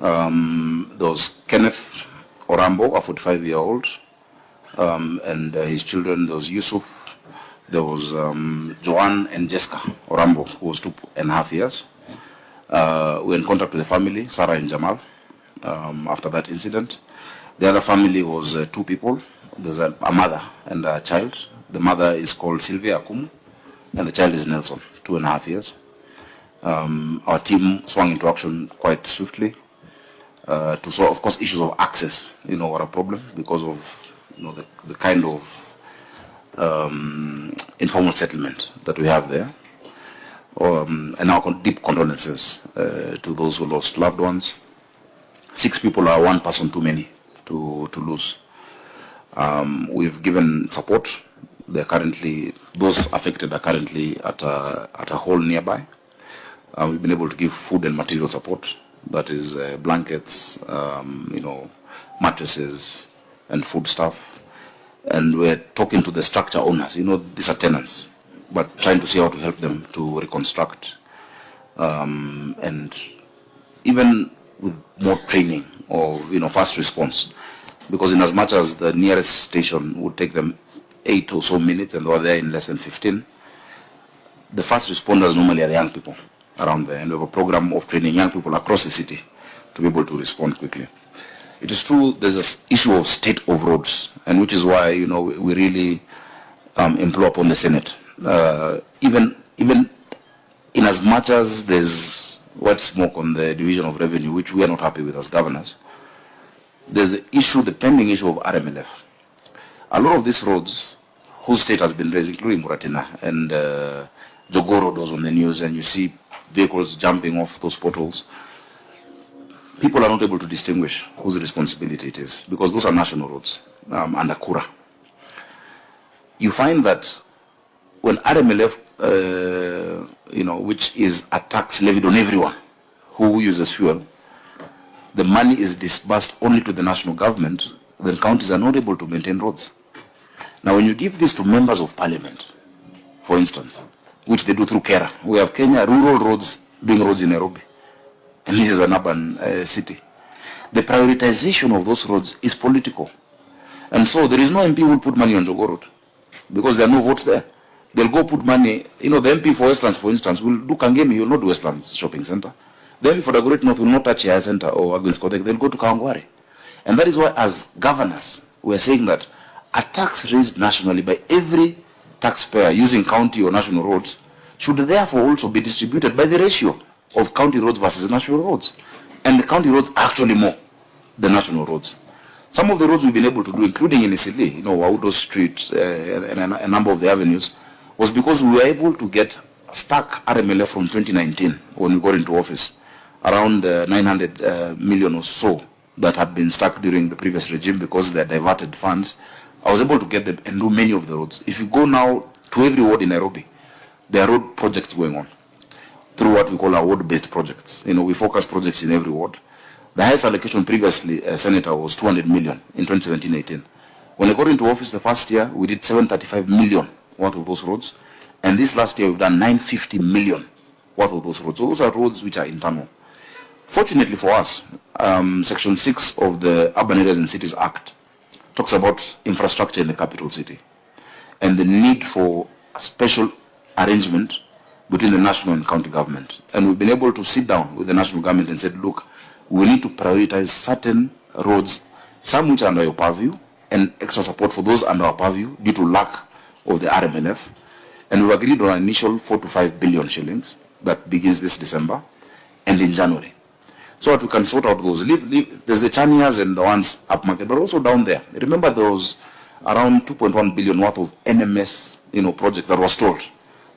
There was Kenneth Orambo, a 45-year-old, and his children. There was Yusuf. There was Joanne and Jessica Orambo, who was 2.5 years. We were in contact with the family, Sarah and Jamal, after that incident. The other family was 2 people. There's a mother and a child. The mother is called Sylvia Akumu, and the child is Nelson, 2.5 years. Our team swung into action quite swiftly to solve, of course, issues of access, were a problem because of, the kind of informal settlement that we have there. And our deep condolences to those who lost loved ones. 6 people are 1 person too many to lose. We've given support. Those affected are currently at a hall nearby. We've been able to give food and material support. That is blankets, mattresses, and food stuff. And we're talking to the structure owners. These are tenants, but trying to see how to help them to reconstruct. And even with more training of, fast response. Because in as much as the nearest station would take them 8 or so minutes and they were there in less than 15, the fast responders normally are the young people around there, and we have a program of training young people across the city to be able to respond quickly. It is true there's this issue of state of roads, and which is why we really implore upon the Senate. Even in as much as there's white smoke on the division of revenue, which we are not happy with as governors, there's the pending issue of RMLF. A lot of these roads, whose state has been raised, including Muratina and Jogoro was on the news, and you see vehicles jumping off those potholes. People are not able to distinguish whose responsibility it is, because those are national roads under Kura. You find that when RMLF, which is a tax levied on everyone who uses fuel, the money is disbursed only to the national government, then counties are not able to maintain roads. Now, when you give this to members of parliament, for instance, which they do through Kera, we have Kenya rural roads doing roads in Nairobi, and this is an urban city. The prioritization of those roads is political. And so there is no MP who will put money on Jogo Road, because there are no votes there. They'll go put money, the MP for Westlands, for instance, will do Kangemi, he will not do Westlands Shopping Center. The MP for the Great North will not touch Yaya Center or Agwins Kotek, they'll go to Kawangware. And that is why, as governors, we are saying that a tax raised nationally by every taxpayer using county or national roads should therefore also be distributed by the ratio of county roads versus national roads. And the county roads are actually more than national roads. Some of the roads we've been able to do, including in Isili, Waudo Street, and a number of the avenues, was because we were able to get stuck RMLF from 2019 when we got into office, around 900 million or so that had been stuck during the previous regime because they diverted funds. I was able to get them and do many of the roads. If you go now to every ward in Nairobi, there are road projects going on through what we call our ward-based projects. We focus projects in every ward. The highest allocation previously, Senator, was 200 million in 2017-18. When I got into office the first year, we did 735 million worth of those roads. And this last year, we've done 950 million worth of those roads. So those are roads which are internal. Fortunately for us, Section 6 of the Urban Areas and Cities Act talks about infrastructure in the capital city and the need for a special arrangement between the national and county government. And we've been able to sit down with the national government and said, look, we need to prioritize certain roads, some which are under your purview, and extra support for those under our purview due to lack of the RMLF. And we've agreed on an initial 4 to 5 billion shillings that begins this December and in January. So that we can sort out those. There's the Chanias and the ones up market, but also down there. Remember there was around 2.1 billion worth of NMS projects that were stalled.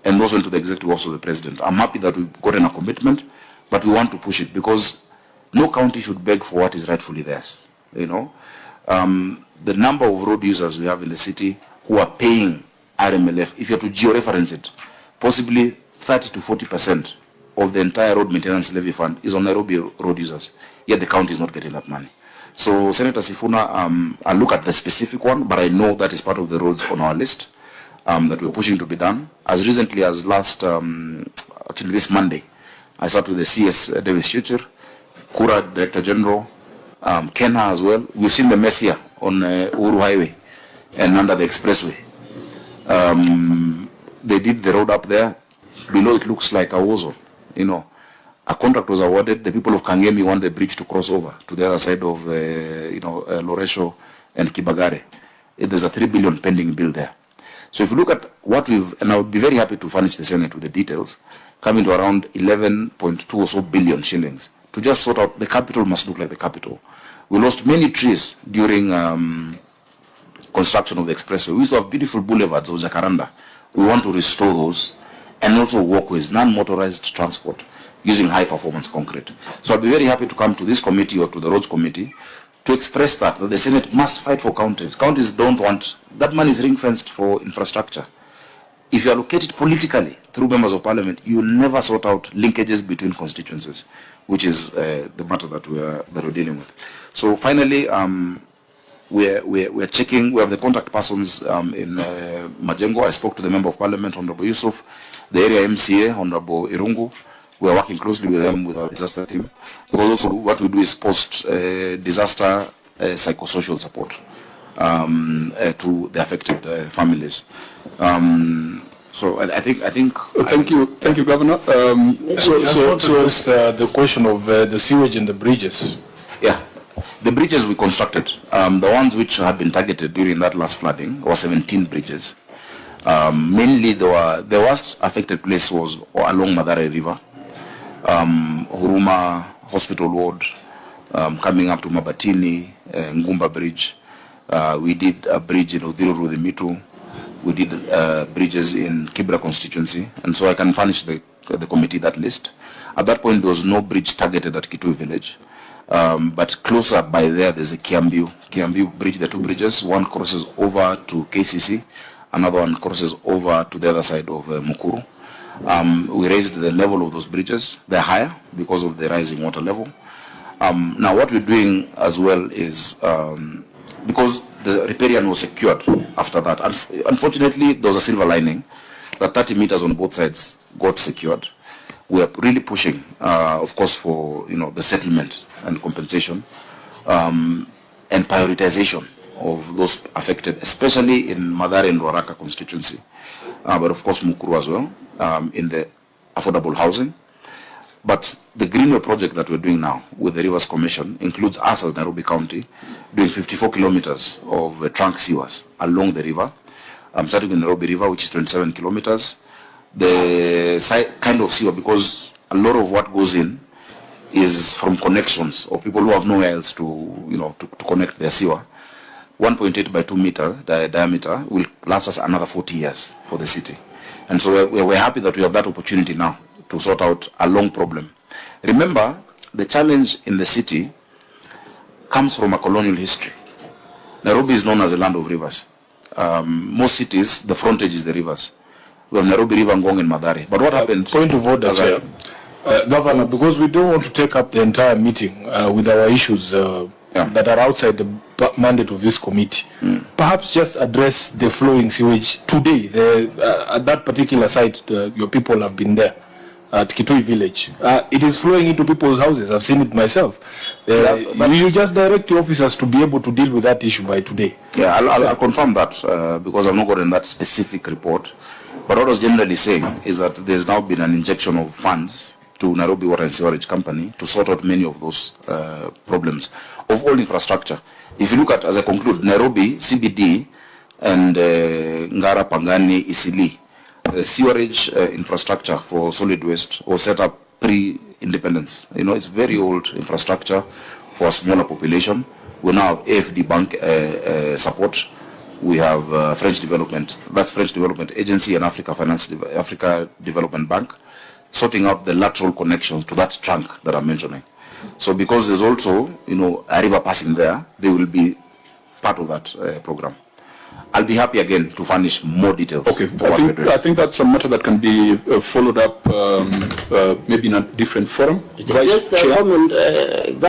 And those went to the executive office of the president. I'm happy that we've gotten a commitment, but we want to push it because no county should beg for what is rightfully theirs. The number of road users we have in the city who are paying RMLF, if you have to georeference it, possibly 30 to 40% of the entire road maintenance levy fund is on Nairobi road users, yet the county is not getting that money. So Senator Sifuna, I'll look at the specific one, but I know that is part of the roads on our list that we're pushing to be done. As recently as actually this Monday, I sat with the CS Davis Future Kura Director General, Kenya as well. We've seen the mess here on Uhuru Highway and under the expressway. They did the road up there. Below it looks like a war zone. You know, a contract was awarded. The people of Kangemi want the bridge to cross over to the other side of, Loresho and Kibagare. There's a 3 billion pending bill there. So if you look at what we've, and I would be very happy to furnish the Senate with the details, coming to around 11.2 or so billion shillings to just sort out the capital must look like the capital. We lost many trees during construction of the expressway. We used to have beautiful boulevards of Jacaranda. We want to restore those and also walkways, non-motorized transport using high-performance concrete. So I'll be very happy to come to this committee or to the roads committee to express that the Senate must fight for counties. Counties don't want, that money is ring-fenced for infrastructure. If you allocate it politically through members of parliament, you will never sort out linkages between constituencies, which is the matter that we're dealing with. So finally, we're checking. We have the contact persons in Majengo. I spoke to the member of parliament, Honorable Yusuf, the area MCA, Honorable Irungu. We are working closely with them with our disaster team. Because also what we do is post-disaster psychosocial support to the affected families. So I think. Thank you, Governor. The question of the sewage and the bridges. Yeah, the bridges we constructed, the ones which had been targeted during that last flooding, were 17 bridges. Mainly, the worst affected place was along Madare River, Huruma Hospital Ward, coming up to Mabatini, Ngumba Bridge. We did a bridge in Odhiro Rudhimitu. We did bridges in Kibra constituency, and so I can furnish the committee that list. At that point, there was no bridge targeted at Kitui village, but closer by there's a Kiambu bridge, the two bridges. One crosses over to KCC, another one crosses over to the other side of Mukuru. We raised the level of those bridges. They're higher because of the rising water level. Now, what we're doing as well is, because the riparian was secured after that. Unfortunately, there was a silver lining. The 30 meters on both sides got secured. We are really pushing, of course, for the settlement and compensation and prioritization of those affected, especially in Madare and Ruaraka constituency, but of course Mukuru as well, in the affordable housing. But the Greenway project that we're doing now with the Rivers Commission includes us as Nairobi County doing 54 kilometers of trunk sewers along the river, starting in Nairobi River, which is 27 kilometers. The kind of sewer, because a lot of what goes in is from connections of people who have nowhere else to connect their sewer. 1.8 by 2 meter diameter will last us another 40 years for the city. And so we're happy that we have that opportunity now to sort out a long problem. Remember, the challenge in the city comes from a colonial history. Nairobi is known as the land of rivers. Most cities, the frontage is the rivers. We have Nairobi River, Ngong, and Madare. But what happened? Point of order, sir. Governor, because we don't want to take up the entire meeting with our issues that are outside the mandate of this committee. Perhaps just address the flowing sewage today. At that particular site, your people have been there. At Kitui village, it is flowing into people's houses. I've seen it myself. You just direct your officers to be able to deal with that issue by today. Yeah, I'll confirm that because I've not gotten that specific report. But what I was generally saying is that there's now been an injection of funds to Nairobi Water and Sewerage Company to sort out many of those problems of all infrastructure. If you look at, as I conclude, Nairobi, CBD, and Ngara, Pangani, Isili, the sewerage infrastructure for solid waste was set up pre-independence. It's very old infrastructure for a smaller population. We now have AFD Bank support. We have French Development Agency and Africa Development Bank sorting out the lateral connections to that trunk that I'm mentioning. So because there's also, a river passing there, they will be part of that program. I'll be happy again to furnish more details. Okay, I think that's a matter that can be followed up maybe in a different forum. Just a comment.